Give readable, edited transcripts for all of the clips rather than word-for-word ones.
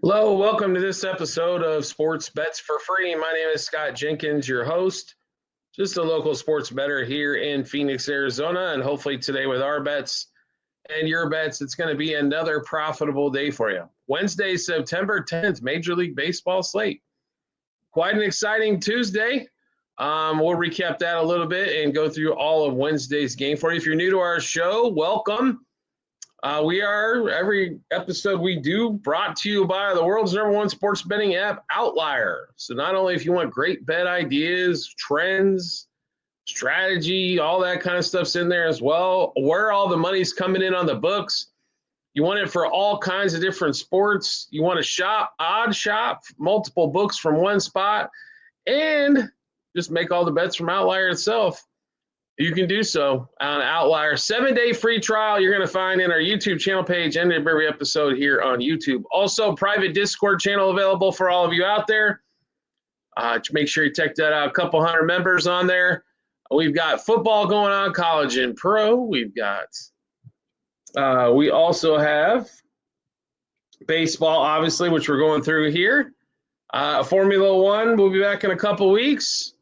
Hello, welcome to this episode of Sports Bets for Free. My name is Scott Jenkins, your host, just a local sports bettor here in Phoenix, Arizona. And hopefully today with our bets and your bets, it's going to be another profitable day for you. Wednesday, September 10th, Major League Baseball slate. Quite an exciting Tuesday. We'll recap that a little bit and go through all of Wednesday's game for you. If you're new to our show, welcome. We are, every episode we do, brought to you by the world's #1 sports betting app, Outlier. So not only if you want great bet ideas, trends, strategy, all that kind of stuff's in there as well, where all the money's coming in on the books. You want it for all kinds of different sports. You want to shop, multiple books from one spot, and just make all the bets from Outlier itself. You can do so on Outlier. 7-day free trial you're going to find in our YouTube channel page, end of every episode here on YouTube. Also, private Discord channel available for all of you out there. Make sure you check that out. A couple hundred members on there. We've got football going on, college and pro. We also have baseball, obviously, which we're going through here. Formula One, we'll be back in a couple weeks.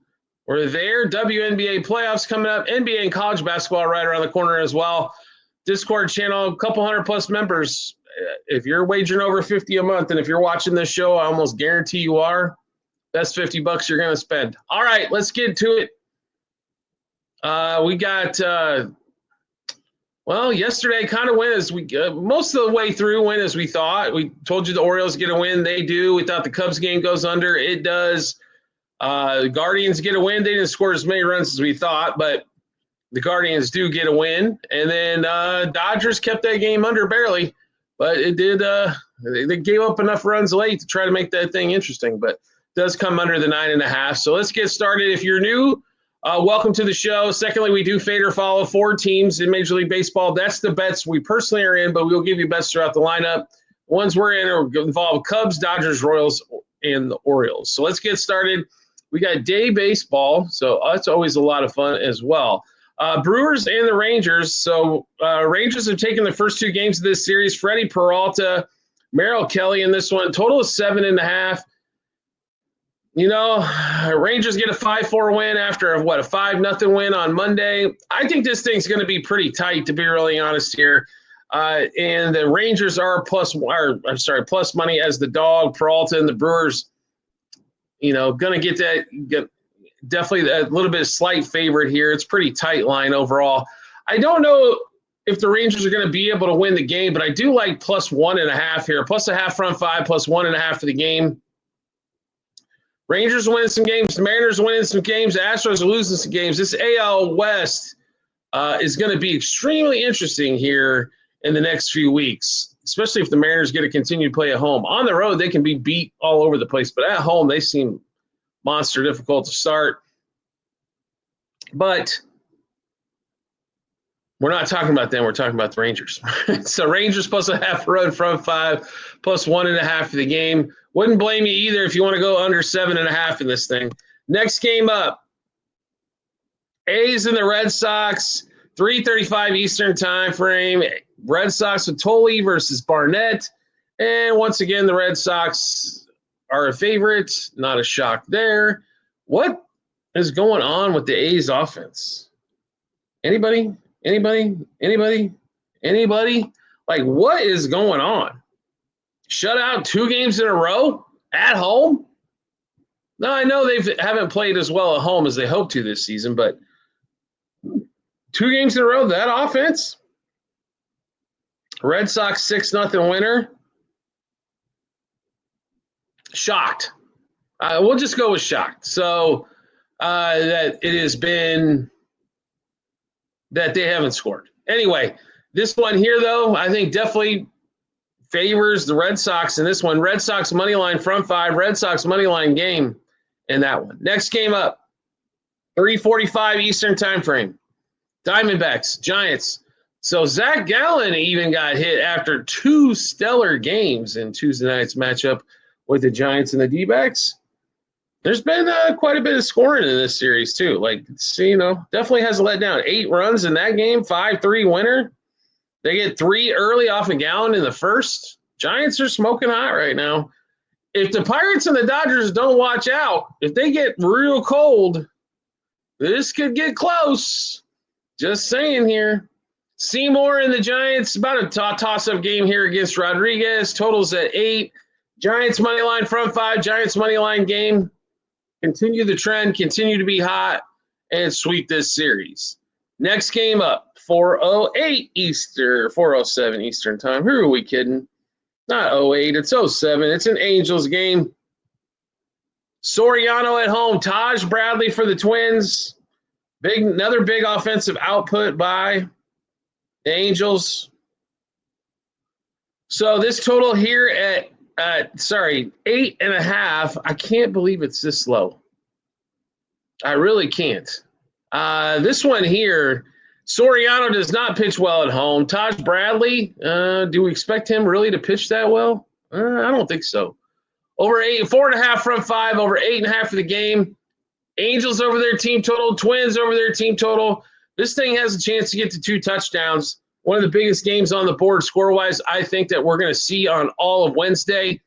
We're there. WNBA playoffs coming up. NBA and college basketball right around the corner as well. Discord channel, a couple hundred plus members. If you're wagering over 50 a month, and if you're watching this show, I almost guarantee you are. That's $50 you're going to spend. All right, let's get to it. We got, yesterday kind of went as we, most of the way through went as we thought. We told you the Orioles get a win. They do. We thought the Cubs game goes under. It does. The Guardians get a win. They didn't score as many runs as we thought, but the Guardians do get a win. And then Dodgers kept that game under barely, but it did. They gave up enough runs late to try to make that thing interesting, but it does come under the 9.5. So let's get started. If you're new, welcome to the show. Secondly, we do fade or follow 4 teams in Major League Baseball. That's the bets we personally are in, but we'll give you bets throughout the lineup. The ones we're in involve Cubs, Dodgers, Royals, and the Orioles. So let's get started. We got day baseball, so that's always a lot of fun as well. Brewers and the Rangers. So Rangers have taken the first 2 games of this series. Freddie Peralta, Merrill Kelly in this one. Total of 7.5. You know, Rangers get a 5-4 win after a 5-0 win on Monday. I think this thing's going to be pretty tight, to be really honest here. And the Rangers are plus money as the dog. Peralta and the Brewers, going to get definitely a little bit of slight favorite here. It's pretty tight line overall. I don't know if the Rangers are going to be able to win the game, but I do like plus 1.5 here. Plus a half front 5, plus 1.5 for the game. Rangers winning some games. The Mariners winning some games. The Astros are losing some games. This AL West is going to be extremely interesting here in the next few weeks, especially if the Mariners get to continue to play at home. On the road, they can be beat all over the place, but at home, they seem monster difficult to start. But we're not talking about them. We're talking about the Rangers. So Rangers plus a half run front 5, plus 1.5 for the game. Wouldn't blame you either if you want to go under 7.5 in this thing. Next game up, A's and the Red Sox, 3:35 Eastern time frame. Red Sox with Tolley versus Barnett. And once again, the Red Sox are a favorite. Not a shock there. What is going on with the A's offense? Anybody? Like, what is going on? Shut out 2 games in a row at home? No, I know they haven't played as well at home as they hoped to this season, but 2 games in a row, that offense? Red Sox 6-0 winner. Shocked. We'll just go with shocked. So that it has been that they haven't scored. Anyway, this one here, though, I think definitely favors the Red Sox in this one. Red Sox money line front 5, Red Sox money line game in that one. Next game up, 3:45 Eastern time frame. Diamondbacks, Giants. So Zach Gallen even got hit after 2 stellar games in Tuesday night's matchup with the Giants and the D-backs. There's been quite a bit of scoring in this series too. Definitely has let down. 8 runs in that game, 5-3 winner. They get 3 early off of Gallen in the first. Giants are smoking hot right now. If the Pirates and the Dodgers don't watch out, if they get real cold, this could get close. Just saying here. Seymour and the Giants, about a toss-up game here against Rodriguez. Totals at 8. Giants money line front 5. Giants money line game. Continue the trend. Continue to be hot and sweep this series. Next game up, 4:08 Eastern, 4:07 Eastern time. Who are we kidding? Not 08, it's 07. It's an Angels game. Soriano at home. Taj Bradley for the Twins. Another big offensive output by the Angels. So this total here at 8.5. I can't believe it's this low. I really can't. This one here, Soriano does not pitch well at home. Taj Bradley, do we expect him really to pitch that well? I don't think so. Over 8, 4.5 front 5, over 8.5 for the game. Angels over their team total, Twins over their team total. This thing has a chance to get to 2 touchdowns. One of the biggest games on the board score-wise, I think, that we're going to see on all of Wednesday.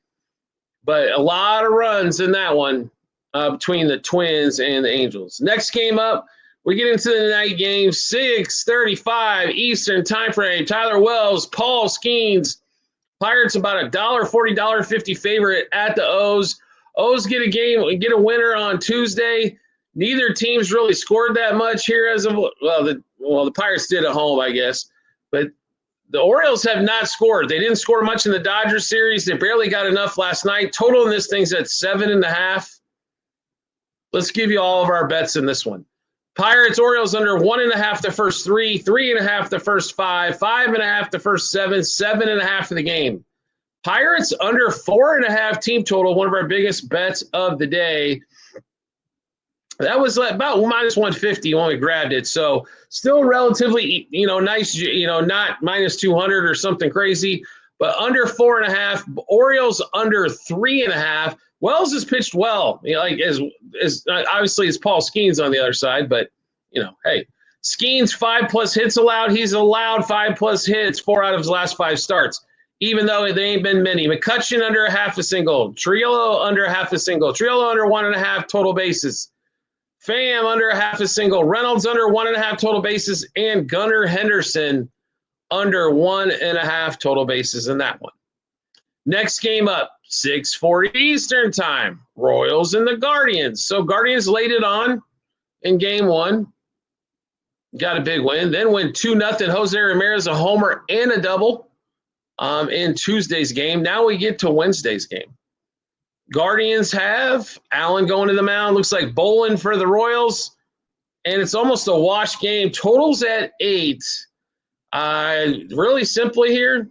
But a lot of runs in that one between the Twins and the Angels. Next game up, we get into the night game, 6:35 Eastern time frame. Tyler Wells, Paul Skeens. Pirates about $1.40, $1.50 favorite at the O's. O's get a winner on Tuesday. Neither team's really scored that much here as of the Pirates did at home, I guess. But the Orioles have not scored. They didn't score much in the Dodgers series. They barely got enough last night. Total in this thing's at 7.5. Let's give you all of our bets in this one. Pirates, Orioles under 1.5 the first 3, 3.5 the first 5, 5.5 the first 7, 7.5 for the game. Pirates under 4.5 team total, one of our biggest bets of the day. That was about minus 150 when we grabbed it. So still relatively, nice, not minus 200 or something crazy, but under 4.5. Orioles under 3.5. Wells has pitched well, as obviously as Paul Skeens on the other side, but hey, Skeens 5+ hits allowed. He's allowed 5+ hits 4 out of his last 5 starts, even though they ain't been many. McCutchen under a half a single, Triolo under a half a single, Triolo under 1.5 total bases, Pham under a half a single, Reynolds under 1.5 total bases, and Gunnar Henderson under 1.5 total bases in that one. Next game up, 6:40 Eastern time, Royals and the Guardians. So Guardians laid it on in game 1. Got a big win. Then win 2-0. Jose Ramirez a homer and a double in Tuesday's game. Now we get to Wednesday's game. Guardians have Allen going to the mound. Looks like Bolin for the Royals. And it's almost a wash game. Totals at 8. Really simply here,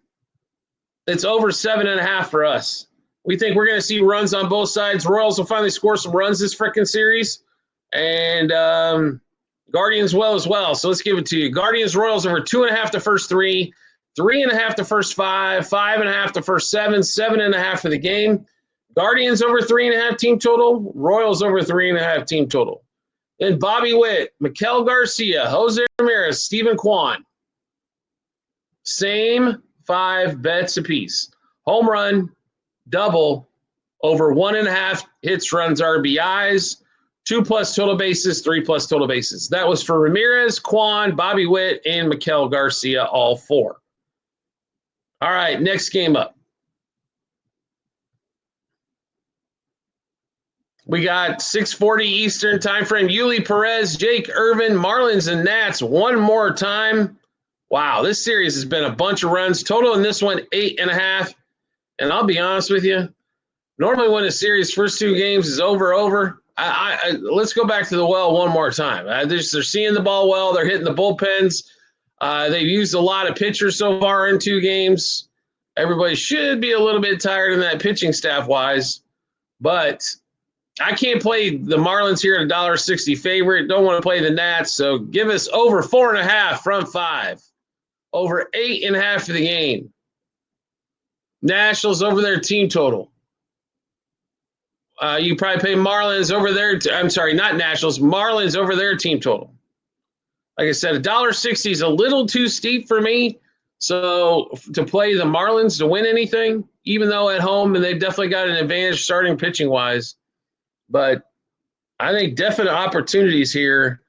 it's over 7.5 for us. We think we're going to see runs on both sides. Royals will finally score some runs this frickin' series. And Guardians as well. So let's give it to you. Guardians, Royals over 2.5 the first 3, 3.5 the first 5, 5.5 the first 7, 7.5 for the game. Guardians over 3.5 team total. Royals over 3.5 team total. Then Bobby Witt, Miguel Garcia, Jose Ramirez, Stephen Kwan. Same 5 bets apiece. Home run, double, over 1.5 hits, runs, RBIs, 2+ total bases, 3+ total bases. That was for Ramirez, Kwan, Bobby Witt, and Miguel Garcia, all 4. All right, next game up. We got 6:40 Eastern time frame. Yuli Perez, Jake Irvin, Marlins and Nats one more time. Wow, this series has been a bunch of runs. Total in this one, 8.5. And I'll be honest with you, normally when a series first 2 games is over, let's go back to the well one more time. They're seeing the ball well. They're hitting the bullpens. They've used a lot of pitchers so far in 2 games. Everybody should be a little bit tired in that pitching staff-wise. But I can't play the Marlins here at $1.60 favorite. Don't want to play the Nats. So give us over 4.5 front 5. Over 8.5 for the game. Nationals over their team total. You probably pay Marlins over their not Nationals, Marlins over their team total. Like I said, $1.60 is a little too steep for me. So to play the Marlins to win anything, even though at home, and they've definitely got an advantage starting pitching wise, but I think definite opportunities here.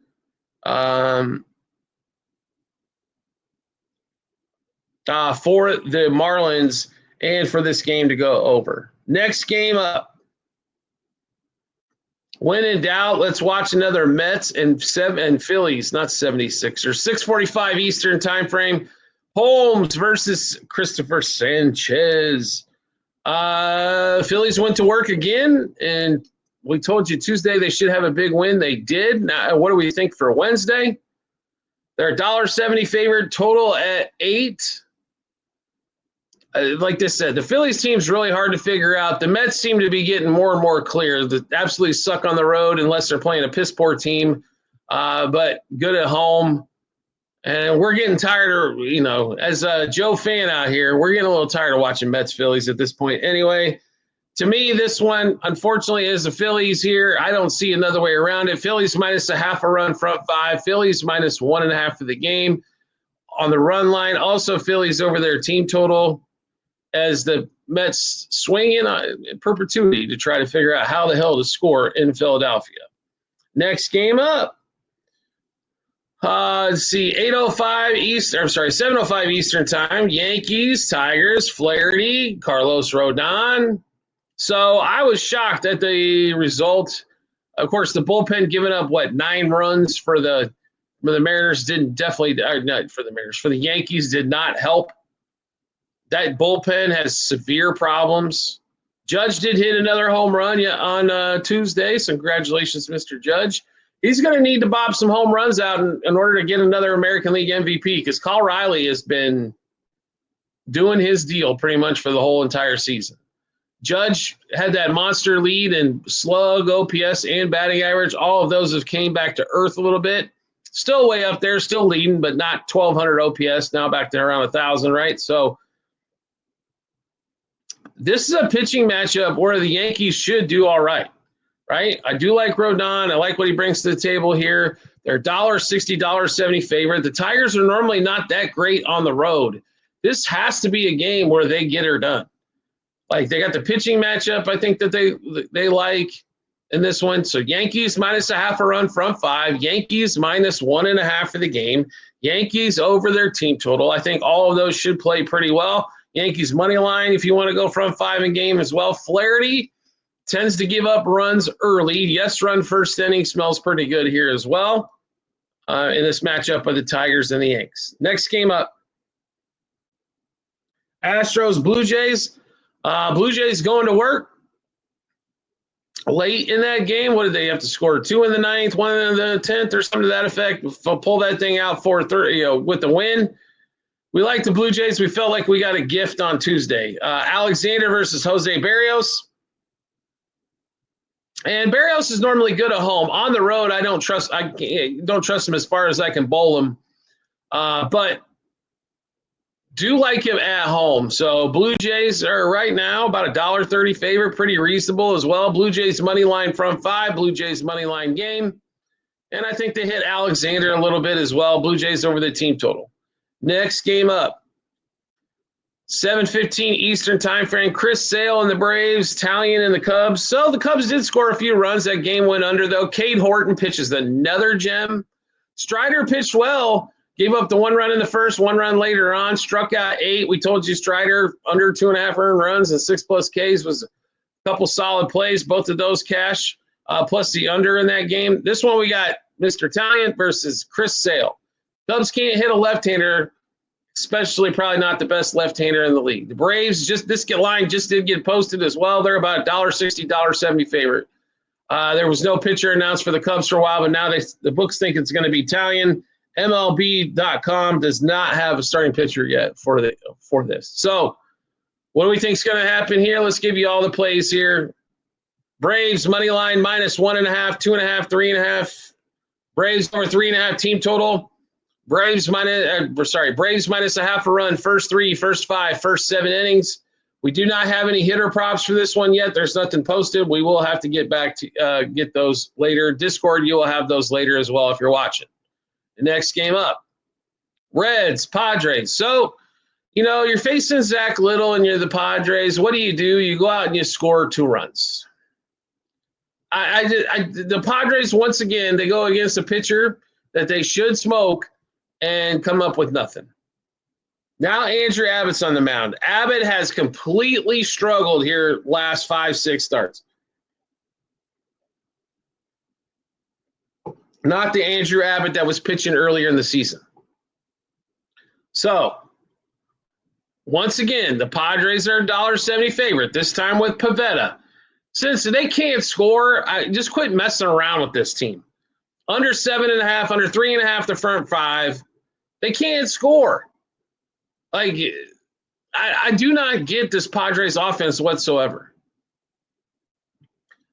For the Marlins and for this game to go over. Next game up. When in doubt, let's watch another Mets and Phillies, not 76ers. 6:45 Eastern time frame. Holmes versus Christopher Sanchez. Phillies went to work again, and we told you Tuesday they should have a big win. They did. Now, what do we think for Wednesday? They're $1.70 favored, total at 8. Like this said, the Phillies team's really hard to figure out. The Mets seem to be getting more and more clear. They absolutely suck on the road unless they're playing a piss poor team, but good at home. And we're getting tired of, as a Joe fan out here, we're getting a little tired of watching Mets Phillies at this point. Anyway, to me, this one, unfortunately, is the Phillies here. I don't see another way around it. Phillies minus a half a run, front 5. Phillies minus 1.5 for the game on the run line. Also, Phillies over their team total, as the Mets swing in perpetuity to try to figure out how the hell to score in Philadelphia. Next game up. Let's see, 7:05 Eastern time. Yankees, Tigers, Flaherty, Carlos Rodon. So I was shocked at the result. Of course, the bullpen giving up 9 runs for the Mariners not for the Mariners, for the Yankees did not help. That bullpen has severe problems. Judge did hit another home run on Tuesday. So congratulations, Mr. Judge. He's going to need to bob some home runs out in order to get another American League MVP, because Kyle Riley has been doing his deal pretty much for the whole entire season. Judge had that monster lead in slug, OPS, and batting average. All of those have came back to earth a little bit. Still way up there, still leading, but not 1,200 OPS, now back to around 1,000, right? So this is a pitching matchup where the Yankees should do all right. Right? I do like Rodon. I like what he brings to the table here. They're $1.60, $1.70 favorite. The Tigers are normally not that great on the road. This has to be a game where they get her done. Like, they got the pitching matchup, I think, that they like in this one. So Yankees minus a half a run, front 5. Yankees minus 1.5 for the game. Yankees over their team total. I think all of those should play pretty well. Yankees money line if you want to go front 5 in game as well. Flaherty tends to give up runs early. Yes, run first inning smells pretty good here as well in this matchup of the Tigers and the Yanks. Next game up, Astros, Blue Jays. Blue Jays going to work late in that game. What did they have to score? 2 in the 9th, 1 in the 10th, or something to that effect. Pull that thing out 4-3, with the win. We like the Blue Jays. We felt like we got a gift on Tuesday. Alexander versus Jose Berrios. And Berrios is normally good at home. On the road, I don't trust him as far as I can bowl him. But do like him at home. So Blue Jays are right now about $1.30 favorite, pretty reasonable as well. Blue Jays money line front 5, Blue Jays money line game. And I think they hit Alexander a little bit as well. Blue Jays over the team total. Next game up. 7:15 Eastern time frame. Chris Sale and the Braves, Talion and the Cubs. So the Cubs did score a few runs. That game went under, though. Cade Horton pitches another gem. Strider pitched well. Gave up the 1 run in the first, 1 run later on. Struck out 8. We told you Strider under 2.5 earned runs and 6+ Ks was a couple solid plays. Both of those cash, plus the under in that game. This one we got Mr. Talion versus Chris Sale. Cubs can't hit a left-hander, especially probably not the best left-hander in the league. The Braves, this line just did get posted as well. They're about $1.60, $1.70 favorite. There was no pitcher announced for the Cubs for a while, but now the books think it's going to be Talion. MLB.com does not have a starting pitcher yet for this. So what do we think is going to happen here? Let's give you all the plays here. Braves money line minus 1.5, 2.5, 3.5. Braves over 3.5 team total. Braves minus a half a run, first 3, first 5, first 7 innings. We do not have any hitter props for this one yet. There's nothing posted. We will have to get back to get those later. Discord, you will have those later as well if you're watching. The next game up, Reds, Padres. So You're facing Zach Little and you're the Padres. What do? You go out and you score 2 runs. The Padres, once again, they go against a pitcher that they should smoke and come up with nothing. Now Andrew Abbott's on the mound. Abbott has completely struggled here last 5-6 starts. Not the Andrew Abbott that was pitching earlier in the season. So, once again, the Padres are a $1.70 favorite, this time with Pivetta. Since they can't score, just quit messing around with this team. Under 7.5, under 3.5, the front 5. They can't score. I do not get this Padres offense whatsoever.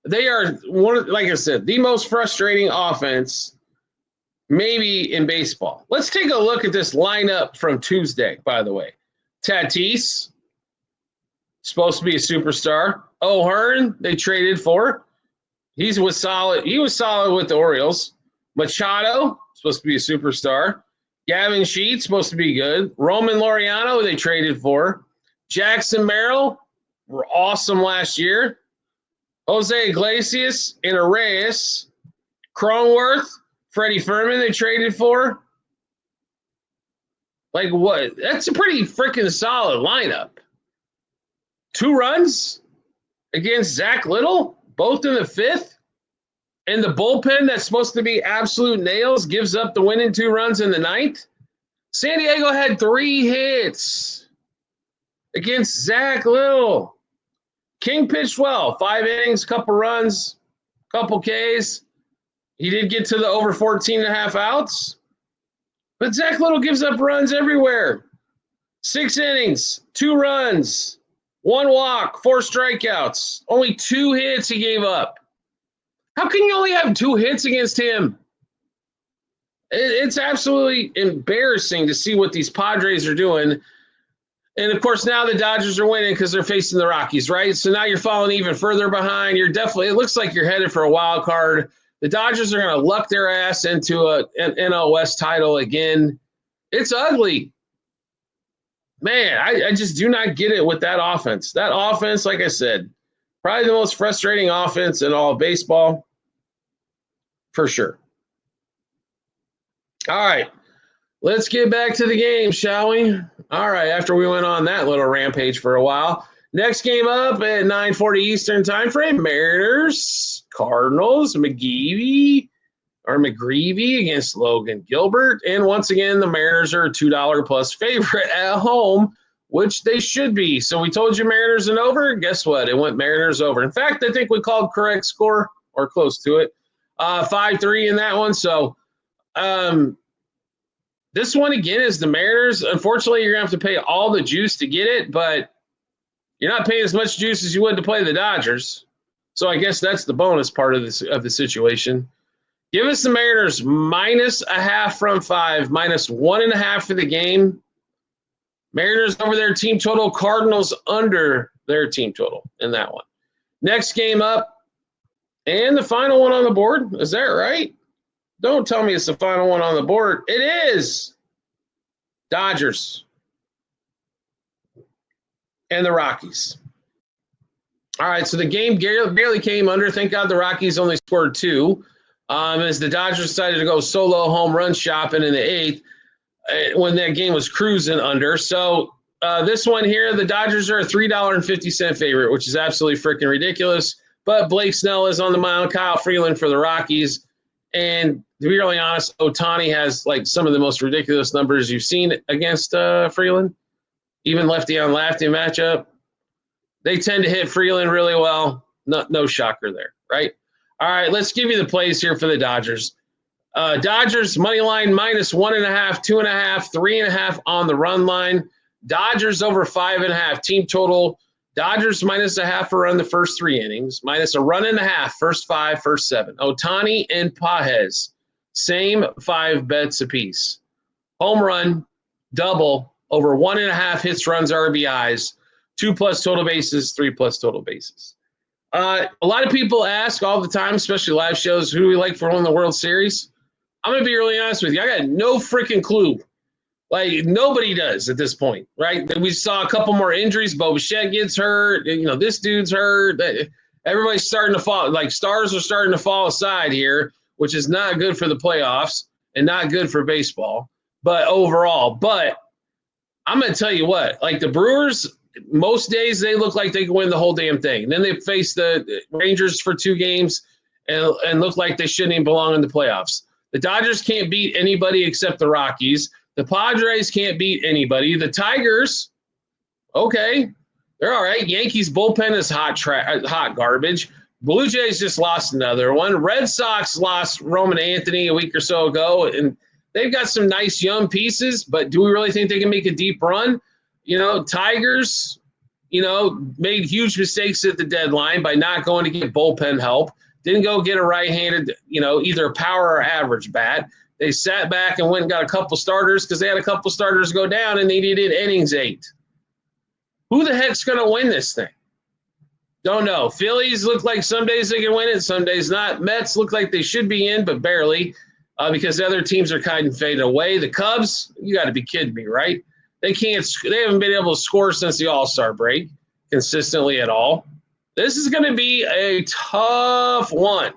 They are, like I said, the most frustrating offense maybe in baseball. Let's take a look at this lineup from Tuesday, by the way. Tatis, supposed to be a superstar. O'Hearn, they traded for. He was solid with the Orioles. Machado, supposed to be a superstar. Gavin Sheets, supposed to be good. Roman Laureano, they traded for. Jackson Merrill, were awesome last year. Jose Iglesias and Reyes. Cronenworth, Freddie Fermin, they traded for. Like what? That's a pretty freaking solid lineup. 2 runs against Zach Little, both in the 5th. And the bullpen that's supposed to be absolute nails gives up the winning 2 runs in the 9th. San Diego had 3 hits against Zach Little. King pitched well. 5 innings, couple runs, couple Ks. He did get to the over 14.5 outs. But Zach Little gives up runs everywhere. 6 innings, 2 runs, 1 walk, 4 strikeouts. Only 2 hits he gave up. How can you only have 2 hits against him? It's absolutely embarrassing to see what these Padres are doing. And, of course, now the Dodgers are winning because they're facing the Rockies, right? So now you're falling even further behind. It looks like you're headed for a wild card. The Dodgers are going to luck their ass into an NL West title again. It's ugly. Man, I just do not get it with that offense. That offense, like I said, probably the most frustrating offense in all of baseball, for sure. All right, let's get back to the game, shall we? All right, after we went on that little rampage for a while. Next game up at 9:40 Eastern time frame, Mariners, Cardinals, McGreevy against Logan Gilbert. And once again, the Mariners are a $2 plus favorite at home, which they should be. So we told you Mariners and over. Guess what? It went Mariners over. In fact, I think we called correct score or close to it. 5-3 in that one. So this one, again, is the Mariners. Unfortunately, you're going to have to pay all the juice to get it, but you're not paying as much juice as you would to play the Dodgers. So I guess that's the bonus part of the situation. Give us the Mariners -0.5 from 5, -1.5 for the game. Mariners over their team total, Cardinals under their team total in that one. Next game up, and the final one on the board. Is that right? Don't tell me it's the final one on the board. It is. Dodgers and the Rockies. All right, so the game barely came under. Thank God the Rockies only scored 2. As the Dodgers decided to go solo home run shopping in the 8th when that game was cruising under. So this one here, the Dodgers are a $3.50 favorite, which is absolutely freaking ridiculous. But Blake Snell is on the mound, Kyle Freeland for the Rockies. And to be really honest, Ohtani has like some of the most ridiculous numbers you've seen against Freeland, even lefty on lefty matchup. They tend to hit Freeland really well. No shocker there, right? All right, let's give you the plays here for the Dodgers. Dodgers money line -1.5, 2.5, 3.5 on the run line. Dodgers over 5.5 team total. Dodgers -0.5 a run the first 3 innings, -1.5 run first 5, first 7. Ohtani and Pages, same 5 bets apiece. Home run, double, over 1.5 hits, runs, RBIs, 2+ total bases, 3+ total bases. A lot of people ask all the time, especially live shows, who do we like for winning the World Series? I'm going to be really honest with you. I got no freaking clue. Like nobody does at this point, right? We saw a couple more injuries. Bo Bichette gets hurt. This dude's hurt. Everybody's starting to fall. Like stars are starting to fall aside here, which is not good for the playoffs and not good for baseball. But overall, I'm going to tell you what, like the Brewers, most days they look like they can win the whole damn thing. And then they face the Rangers for 2 games and look like they shouldn't even belong in the playoffs. The Dodgers can't beat anybody except the Rockies. The Padres can't beat anybody. The Tigers, okay, they're all right. Yankees bullpen is hot garbage. Blue Jays just lost another one. Red Sox lost Roman Anthony a week or so ago, and they've got some nice young pieces, but do we really think they can make a deep run? Tigers, made huge mistakes at the deadline by not going to get bullpen help. Didn't go get a right-handed, either power or average bat. They sat back and went and got a couple starters because they had a couple starters go down and they needed innings 8. Who the heck's going to win this thing? Don't know. Phillies look like some days they can win it, some days not. Mets look like they should be in, but barely because the other teams are kind of fading away. The Cubs, you got to be kidding me, right? They haven't been able to score since the All-Star break consistently at all. This is going to be a tough one.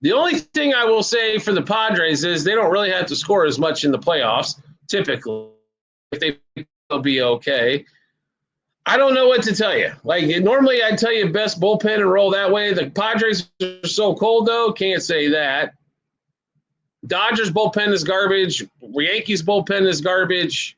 The only thing I will say for the Padres is they don't really have to score as much in the playoffs, typically. If they'll be okay. I don't know what to tell you. Like, normally I'd tell you best bullpen and roll that way. The Padres are so cold, though, can't say that. Dodgers bullpen is garbage. Yankees bullpen is garbage.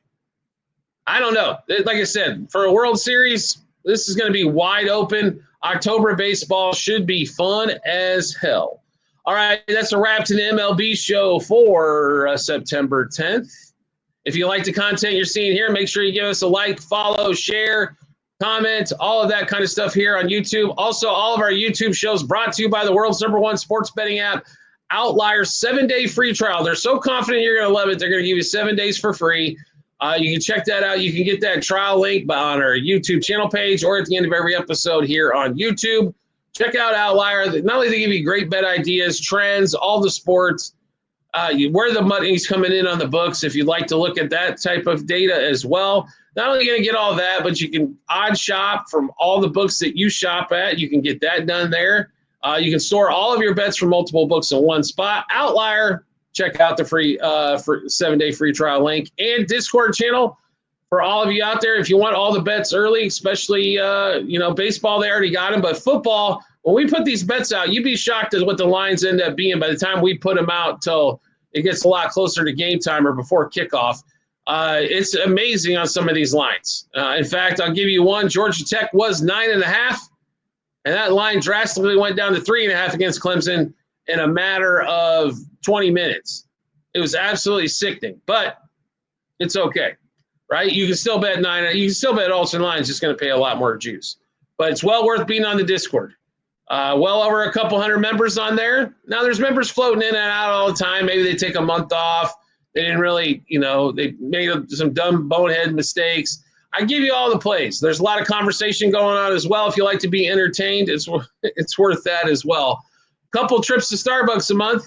I don't know. Like I said, for a World Series, this is going to be wide open. October baseball should be fun as hell. All right, that's a wrap to the MLB show for September 10th. If you like the content you're seeing here, make sure you give us a like, follow, share, comment, all of that kind of stuff here on YouTube. Also, all of our YouTube shows brought to you by the world's #1 sports betting app, Outlier. 7-day free trial. They're so confident you're going to love it. They're going to give you 7 days for free. You can check that out. You can get that trial link on our YouTube channel page or at the end of every episode here on YouTube. Check out Outlier. Not only do they give you great bet ideas, trends, all the sports, where the money's coming in on the books, if you'd like to look at that type of data as well. Not only going to get all that, but you can odd shop from all the books that you shop at. You can get that done there. You can store all of your bets from multiple books in one spot. Outlier, check out the free 7-day free trial link and Discord channel for all of you out there. If you want all the bets early, especially, baseball, they already got them. But football, when we put these bets out, you'd be shocked at what the lines end up being by the time we put them out till it gets a lot closer to game time or before kickoff. It's amazing on some of these lines. In fact, I'll give you one. Georgia Tech was 9.5, and that line drastically went down to 3.5 against Clemson in a matter of 20 minutes. It was absolutely sickening, but it's okay, right? You can still bet 9. You can still bet Olsen line. It's just going to pay a lot more juice, but it's well worth being on the Discord. Well over a couple hundred members on there. Now there's members floating in and out all the time. Maybe they take a month off. They didn't really, they made some dumb bonehead mistakes. I give you all the plays. There's a lot of conversation going on as well. If you like to be entertained, it's worth that as well. Couple trips to Starbucks a month,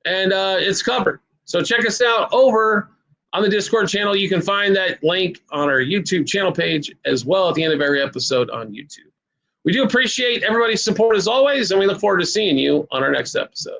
and it's covered. So check us out over on the Discord channel. You can find that link on our YouTube channel page as well at the end of every episode on YouTube. We do appreciate everybody's support as always, and we look forward to seeing you on our next episode.